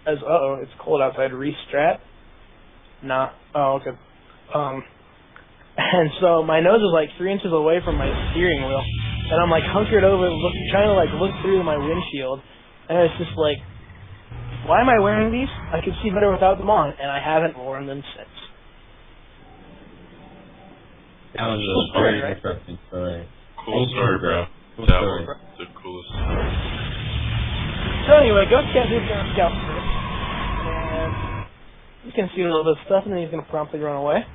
says, uh-oh, it's cold outside, restrat. Nah. Oh, okay. And so my nose is like 3 inches away from my steering wheel, and I'm like hunkered over, trying to like look through my windshield, and it's just like, why am I wearing these? I could see better without them on, and I haven't worn them since. That was a very interesting story. Cool story, bro. Cool that story. was the coolest story. So anyway, Ghost Catcher's gonna scout first, and he's gonna see a little bit of stuff, and then he's gonna promptly run away.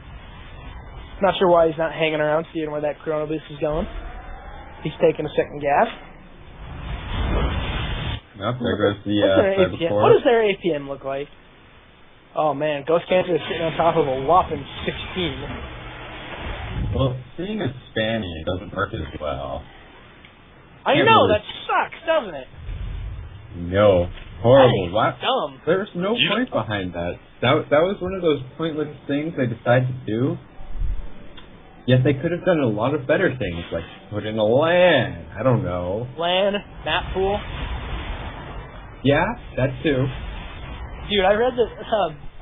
Not sure why he's not hanging around seeing where that Chrono Boost is going. He's taking a second gas. Nope, there goes the APM. What does their APM look like? Oh man, Ghost Catcher is sitting on top of a whopping 16. Well, seeing a Spanny doesn't work as well. I know, that sucks, doesn't it? No. Horrible. Wow. Dumb. There's no point behind that. That was one of those pointless things they decided to do. Yet they could have done a lot of better things, like put in a LAN. I don't know. LAN, map pool. Yeah, that too. Dude, I read that.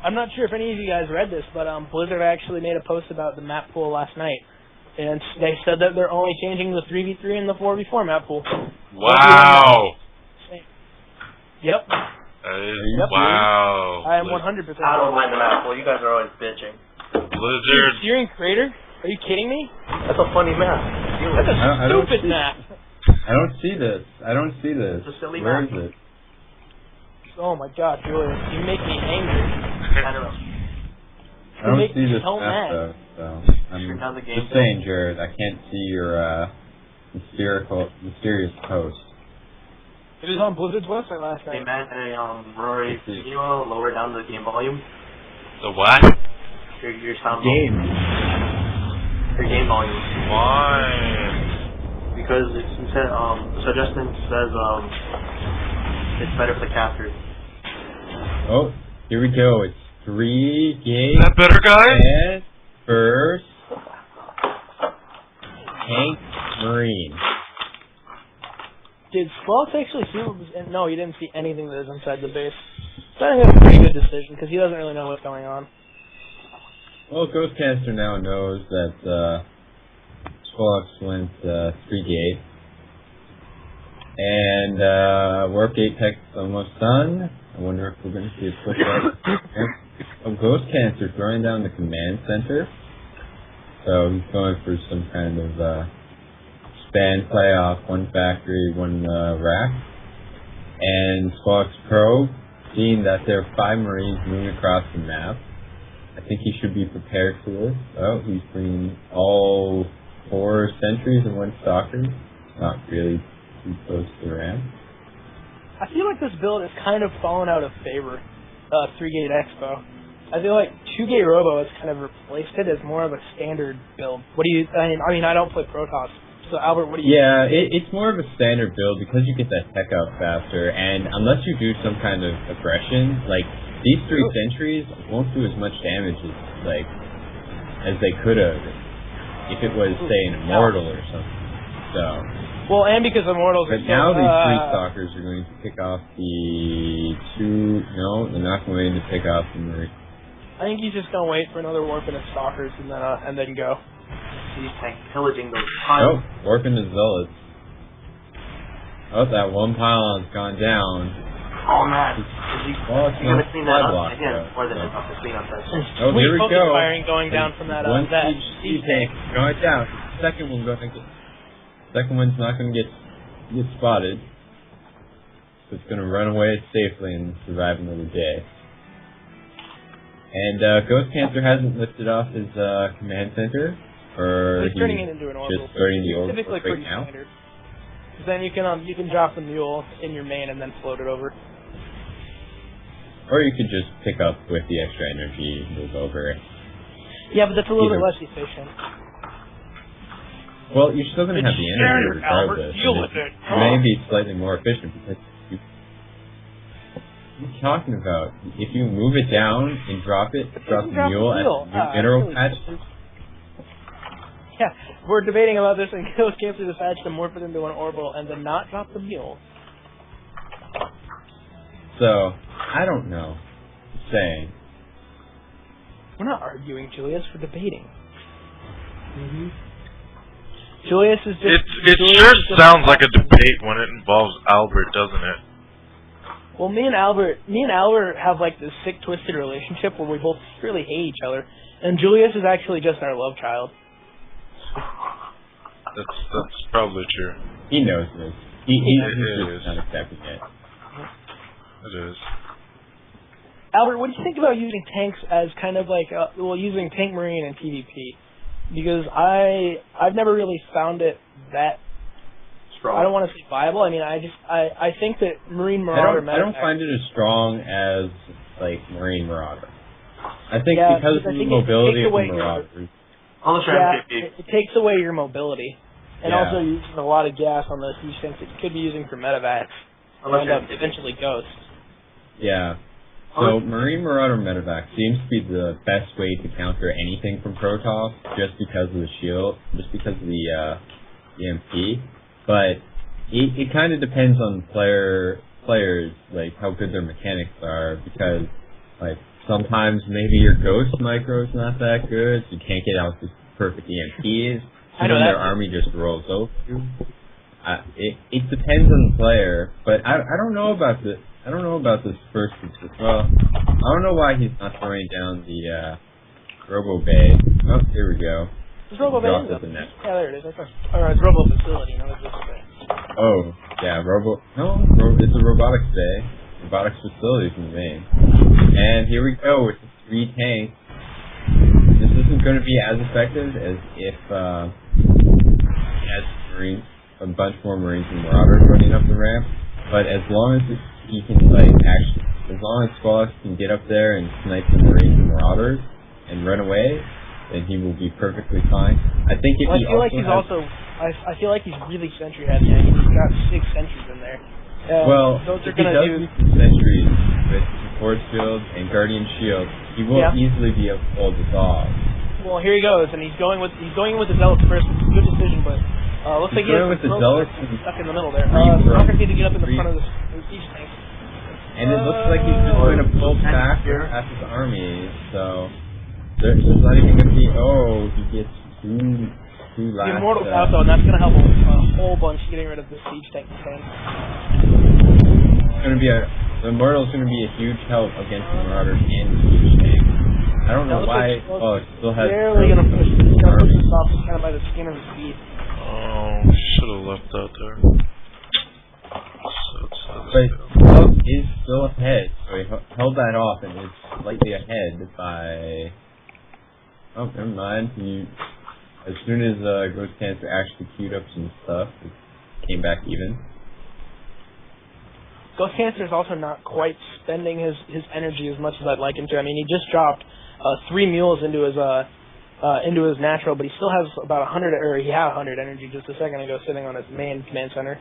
I'm not sure if any of you guys read this, but Blizzard actually made a post about the map pool last night, and they said that they're only changing the 3v3 and the 4v4 map pool. Wow. Yep. Wow. I am 100%. I don't mind the map pool. You guys are always bitching. Blizzard. Searing Crater? Are you kidding me? That's a funny map. That's a stupid map. I don't see this. I don't see this. It's a silly Where map. is it? Oh my god, Julian, you make me angry. I don't know. I don't make see me this so map mad. though, so I'm How's the game just saying, Jared, I can't see your mysterious post. It was on Blizzard's website last Hey night. man, hey Rory, can you lower down the game volume? The what? Your sound Game. volume. Your game volume. Why? Because it said suggestion says it's better for the casters. Oh, here we go. It's 3 games. Is that better, guys? And first, Tank Marine. Did Sloth actually see what was in? No, he didn't see anything that was inside the base. So I think that's a pretty good decision, because he doesn't really know what's going on. Well, Ghostcaster now knows that Squawks went 3 gate. And Warp Gate Tech's almost done. I wonder if we're going to see a push up. Oh, Ghostcaster throwing down the command center. So he's going for some kind of span playoff, 1 factory, 1 rack. And Squawks Pro, seeing that there are 5 Marines moving across the map, I think he should be prepared for this. Oh, he's bringing all 4 sentries and 1 stalker. Not really too close to the ramp. I feel like this build has kind of fallen out of favor, 3-gate Expo. I feel like 2-gate Robo has kind of replaced it as more of a standard build. What do you, I mean, I don't play Protoss, so Albert, what do you Yeah, it's more of a standard build because you get that tech out faster, and unless you do some kind of aggression, like, these 3 sentries won't do as much damage as they could have if it was, say, an Immortal or something. So. Well, and because Immortals are But now these 3 stalkers are going to pick off the 2. No, they're not going to pick off the Marine. I think he's just gonna wait for another warp and a stalkers and then go. He's pillaging those Oh, piles. warping the Zealots. Oh, that 1 pylon's gone down. Oh man, Well, it's you gotta clean that block, up again so. more than enough to clean up that. Oh, here we Sweet go. focus firing going down from that One that siege tank going down. Second one going to get. Second one's not going to get spotted. So it's going to run away safely and survive another day. And Ghost Cancer hasn't lifted off his command center, or he's turning it into an orbital. just starting the orbital Typically right pretty now. standard. Because then you can drop the mule in your main and then float it over. Or you could just pick up with the extra energy, move over. Yeah, but that's a little bit less efficient. Well, you're still going to have the energy standard, regardless. Albert. Deal with it. It may be slightly more efficient because what are you talking about? If you move it down and drop the mule at the mineral patch. Yeah, we're debating about this, and Ghost Cancer decides to morph it into an orbital and then not drop the mule. So, I don't know. Just saying. We're not arguing, Julius. We're debating. Julius is just... It sure sounds like a debate when it involves Albert, doesn't it? Well, me and Albert have like this sick, twisted relationship where we both really hate each other, and Julius is actually just our love child. That's probably true. He knows this. He's just not accepting it. It is. Albert, what do you think about using tanks as kind of like, using Tank Marine and PvP? Because I've never really found it that strong. I don't want to say viable. I mean, I think that Marine Marauder. I don't find it as strong as like Marine Marauder. I think because of the mobility of the Marauders. It takes away your mobility, and also you're using a lot of gas on those huge tanks that you could be using for medevacs, and eventually Ghosts. Yeah. So Marine Marauder medevac seems to be the best way to counter anything from Protoss, just because of the shield, just because of the EMP. But it kind of depends on players, like how good their mechanics are, because like sometimes maybe your Ghost micro is not that good, so you can't get out the perfect EMPs. So then their army just rolls over you. It depends on the player, but I don't know about this. I don't know about this first. Well, I don't know why he's not throwing down the Robo Bay. Oh, here we go. It's Robo Bay. Yeah, there it is. It's Robo Facility. No, it's just Bay. Oh, yeah, it's a Robotics Bay. Robotics Facility is in the main. And here we go with the 3 tanks. This isn't going to be as effective as if as Marines, a bunch more Marines and Marauders running up the ramp. But as long as he can as long as Squall can get up there and snipe the Marines and Marauders and run away, then he will be perfectly fine. I think if I feel like he's really sentry heavy. I mean, he's got 6 sentries in there. Those are going to do some sentries with Force Field and Guardian Shield. He will easily be able to hold this off. Well, here he goes, and he's going with the Zealots first. It's a good decision, but looks like he has with the Zealots stuck in the middle there. Conquer need to get up in the front of the siege tank. And it looks like he's just going to pull back past his army, so there's not even going to be, he gets two last. The Immortal's out though, and that's going to help a whole bunch getting rid of the siege tank. The Immortal's going to be a huge help against the Marauders and the siege tank. I don't know why. It still has. Barely going to push. He's going to push this off kind of by the skin of his teeth. Oh, should have left that there. But Squall is still ahead, so he held that off and is slightly ahead by. Oh, never mind. As soon as Ghost Cancer actually queued up some stuff, it came back even. Ghost Cancer is also not quite spending his energy as much as I'd like him to. I mean, he just dropped 3 mules into his natural, but he still has about 100, or he had 100 energy just a second ago, sitting on his main command center.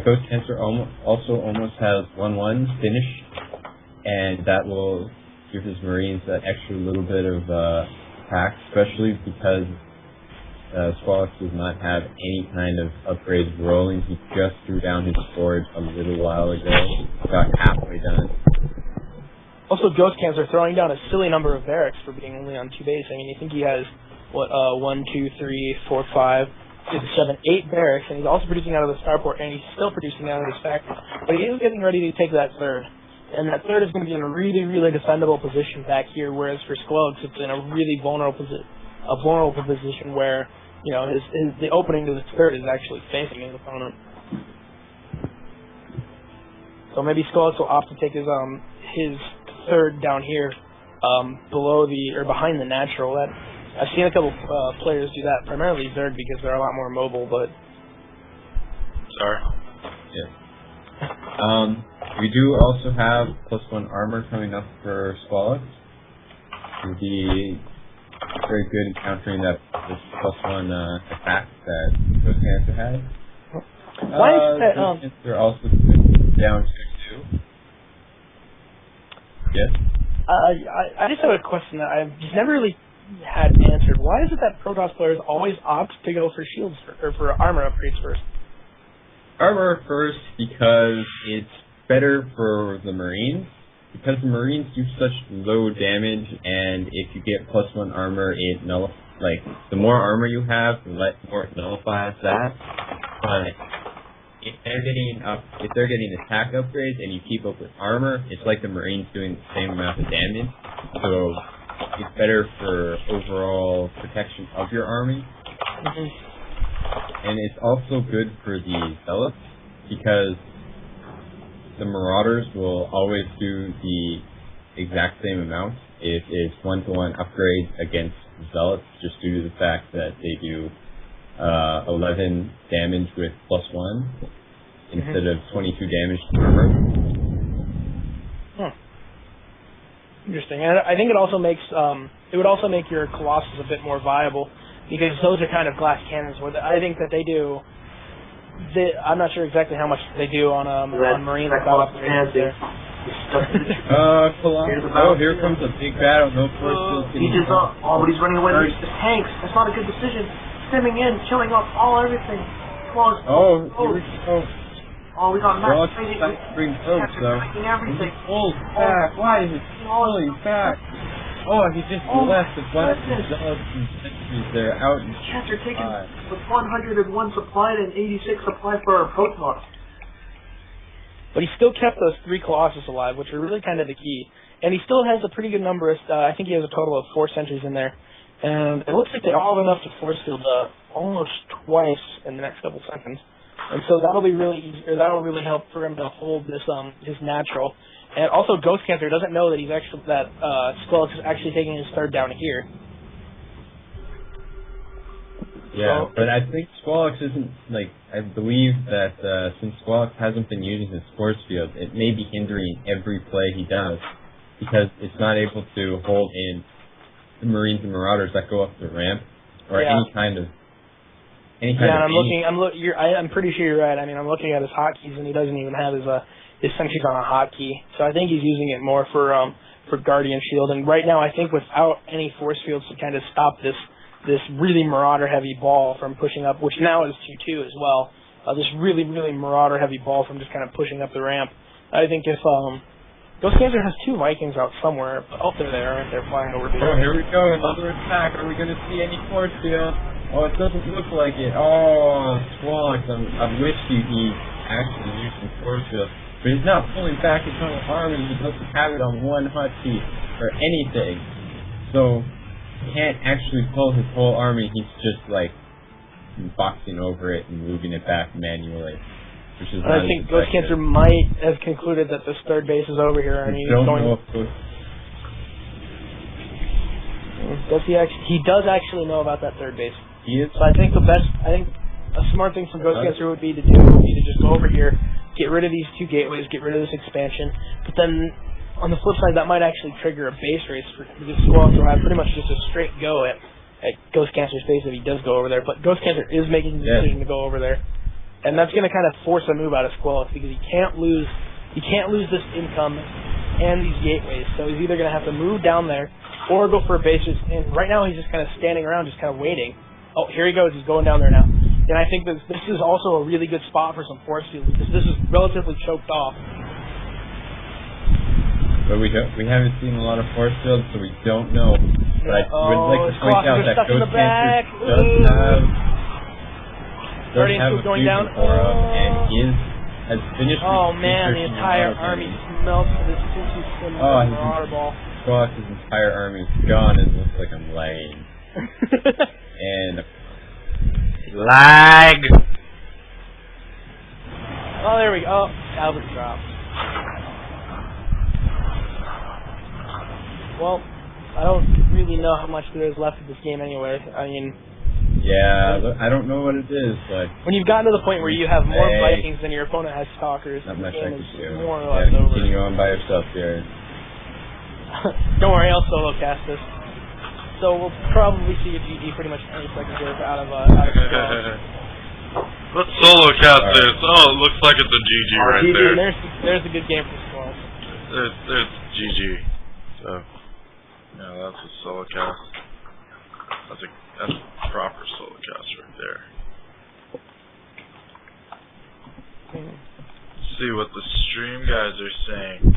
Ghost Cancer also almost has 1-1 finish, and that will give his Marines that extra little bit of attack, especially because Squall does not have any kind of upgrades rolling. He just threw down his storage a little while ago, got halfway done. Also, Ghost Cancer throwing down a silly number of barracks for being only on 2 bases. I mean, you think he has, 1, 2, 3, 4, 5, 6, 7, 8 barracks, and he's also producing out of the starport, and he's still producing out of his factory. But he is getting ready to take that 3rd. And that 3rd is going to be in a really, really defendable position back here, whereas for Squelch, it's in a really vulnerable position where, you know, the opening to the 3rd is actually facing his opponent. So maybe Squelch will opt to take his 3rd down here, behind the natural. I've seen a couple players do that, primarily Zerg because they're a lot more mobile, but... Sorry. Yeah. We do also have +1 armor coming up for Squall. It would be very good in countering this +1 attack that Ghost Cancer had. Why is that, Ghost Cancer also down 2-2. Yes? I just have a question that I've just never really had answered. Why is it that Protoss players always opt to go for shields or for armor upgrades first? Armor first because better for the Marines, because the Marines do such low damage, and if you get +1 armor, it the more armor you have, the more it nullifies that. But if they're getting attack upgrades and you keep up with armor, it's like the Marines doing the same amount of damage. So it's better for overall protection of your army. And it's also good for the Zealots, because the Marauders will always do the exact same amount if it's 1-to-1 upgrade against Zealots, just due to the fact that they do 11 damage with +1 instead of 22 damage to armor. Interesting. And I think it also makes it would also make your Colossus a bit more viable, because those are kind of glass cannons. Where I think that they do. I'm not sure exactly how much they do on Marines. Here comes a big battle. No force field. But he's running away. There's the tanks. That's not a good decision. Stemming in, killing off everything. Close. Here we go. We got max bring folks though. Everything. Back. Why is it pulling back? He just left a bunch of Zealots and sentries there out in Cats are taking with 101 supplied and 86 supplied for our Protoss. But he still kept those 3 Colossus alive, which are really kind of the key. And he still has a pretty good number of, I think he has a total of 4 sentries in there. And it looks like they all have enough to force field almost twice in the next couple seconds. And so that'll be really easy, or that'll really help for him to hold this his natural. And also, Ghost Cancer doesn't know that Squelix is actually taking his third down here. Yeah, but I think Squelix isn't, I believe that since Squelix hasn't been using his force field, it may be hindering every play he does, because it's not able to hold in the Marines and Marauders that go up the ramp, or any kind of... I'm pretty sure you're right. I mean, I'm looking at his hotkeys, and he doesn't even have his sentries on a hotkey. So I think he's using it more for Guardian Shield. And right now, I think without any force fields to kind of stop this really Marauder-heavy ball from pushing up, which now is 2-2 as well, this really, really Marauder-heavy ball from just kind of pushing up the ramp. I think if Ghost Cancer has 2 Vikings out somewhere, they're there, aren't they? Flying over here. Here we go, another attack. Are we going to see any force field? It doesn't look like it. Squelix, I wish he actually used some force field. But he's not pulling back his whole army. He doesn't have it on one hotkey or anything. So he can't actually pull his whole army. He's just boxing over it and moving it back manually. Which is I think Ghost Cancer might have concluded that this third base is over here, and he's going. Does he actually? He does actually know about that third base. He is. So I think a smart thing for Ghost Cancer would be to just go over here, get rid of these 2 gateways, get rid of this expansion. But then on the flip side, that might actually trigger a base race because Squelix will have pretty much just a straight go at Ghost Cancer's base if he does go over there. But Ghost Cancer is making the decision to go over there, and that's going to kind of force a move out of Squelix because he can't lose this income and these gateways. So he's either going to have to move down there or go for a base race. And right now he's just kind of standing around, just kind of waiting. Here he goes. He's going down there now. And I think that this is also a really good spot for some force fields because this is relatively choked off. But we haven't seen a lot of force fields, so we don't know. But I would like to point out that Ghost Cancer does have a fusion aura, and has finished. The entire army melts as soon as he's in the Marauder ball. Squelix's entire army is gone. It looks like I'm lagging. And lag. There we go. Albert dropped. Well, I don't really know how much there is left of this game anyway. I mean... Yeah, I don't know what it is, but... When you've gotten to the point where you have more Vikings than your opponent has Stalkers, not much I can do. More or less over. Continue on by yourself, Jared. Don't worry, I'll solo cast this. So we'll probably see a GG pretty much any second here out of Let's solo cast this. It looks like it's a GG right there. There's a good game for Squelix. There's GG. So yeah, that's a solo cast. That's a proper solo cast right there. see what the stream guys are saying.